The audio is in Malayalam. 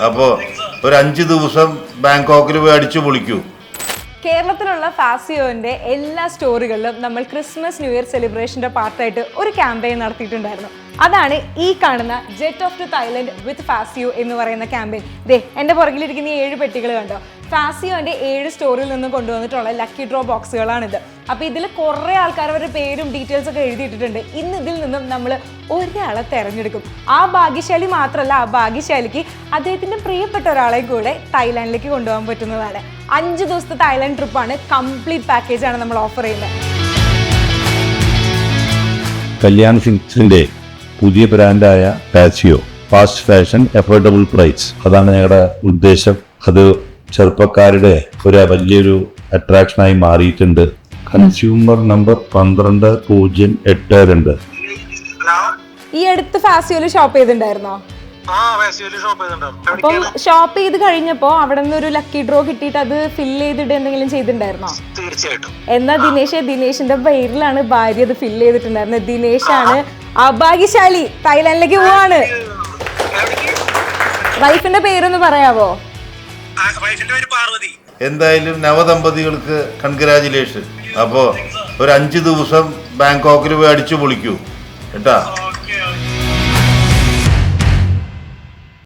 അപ്പോൾ ഒരു 5 ദിവസം ബാങ്കോക്കിൽ പോയി അടിച്ചു പൊളിക്കൂ. കേരളത്തിലുള്ള ഫാസിയോന്റെ എല്ലാ സ്റ്റോറുകളിലും നമ്മൾ ക്രിസ്മസ് ന്യൂ ഇയർ സെലിബ്രേഷന്റെ പാർട്ടായിട്ട് ഒരു ക്യാമ്പയിൻ നടത്തിയിട്ടുണ്ടായിരുന്നു. അതാണ് ഈ കാണുന്ന ജെറ്റ് ഓഫ് ടു തായ്ലൻഡ് വിത്ത് ഫാസിയോ എന്ന് പറയുന്ന ക്യാമ്പയിൻ. ദേ എൻ്റെ പുറകിലിരിക്കുന്ന ഈ 7 പെട്ടികൾ കണ്ടോ, ഫാസിയോന്റെ 7 സ്റ്റോറിൽ നിന്ന് കൊണ്ടുവന്നിട്ടുള്ള ലക്കി ഡ്രോ ബോക്സുകളാണിത്. അപ്പോൾ ഇതിൽ കുറേ ആൾക്കാർ അവരുടെ പേരും ഡീറ്റെയിൽസ് ഒക്കെ എഴുതിയിട്ടിട്ടുണ്ട്. ഇന്ന് ഇതിൽ നിന്നും നമ്മൾ ഒരാളെ തിരഞ്ഞെടുക്കും. ആ ഭാഗ്യശാലി മാത്രമല്ല, ആ ഭാഗ്യശാലിക്ക് അദ്ദേഹത്തിൻ്റെ പ്രിയപ്പെട്ട ഒരാളെ കൂടെ തായ്ലാൻഡിലേക്ക് കൊണ്ടുപോകാൻ പറ്റുന്നതാണ്. 5 ദിവസത്തെ തായ്ലാൻഡ് ട്രിപ്പാണ്, കംപ്ലീറ്റ് പാക്കേജാണ് നമ്മൾ ഓഫർ ചെയ്യുന്നത്. കല്യാൺ സിൽക്സിന്റെ പുതിയ ബ്രാൻഡായ ഫാസിയോ, ഫാസ്റ്റ് ഫാഷൻ, അഫോർഡബിൾ പ്രൈസ്, അതാണ് ഞങ്ങളുടെ ഉദ്ദേശം. അത് ചെറുപ്പക്കാരുടെ ഒരു വലിയൊരു അട്രാക്ഷനായി മാറിയിട്ടുണ്ട്. Consumer number 12082. ഈ അടുത്ത് ഫാസിയോയിൽ ഷോപ്പ് ചെയ്തിട്ടുണ്ടായിരുന്നോ? അപ്പം ഷോപ്പ് ചെയ്ത് കഴിഞ്ഞപ്പോ അവിടെ നിന്ന് ഒരു ലക്കി ഡ്രോ കിട്ടിയിട്ട് അത് ഫില്ല് ചെയ്തിട്ട് എന്തെങ്കിലും ചെയ്തിട്ടുണ്ടായിരുന്നോ? തീർച്ചയായിട്ടും. എന്നാ ദിനേശിന്റെ പേരിലാണ് ഭാര്യ അത് ഫില്ല് ചെയ്തിട്ടുണ്ടായിരുന്നത്. ദിനേശാണ് അഭാഗ്യശാലി, തായ്ലാൻഡിലേക്ക് പോവാണ്. വൈഫിന്റെ പേരൊന്ന് പറയാവോ? എന്തായാലും നവദമ്പതികൾക്ക് കൺഗ്രാജുലേഷൻ. അപ്പോൾ ഒരു 5 ദിവസം ബാങ്കോക്കിൽ പോയി അടിച്ചു പൊളിക്കൂ കേട്ടാ.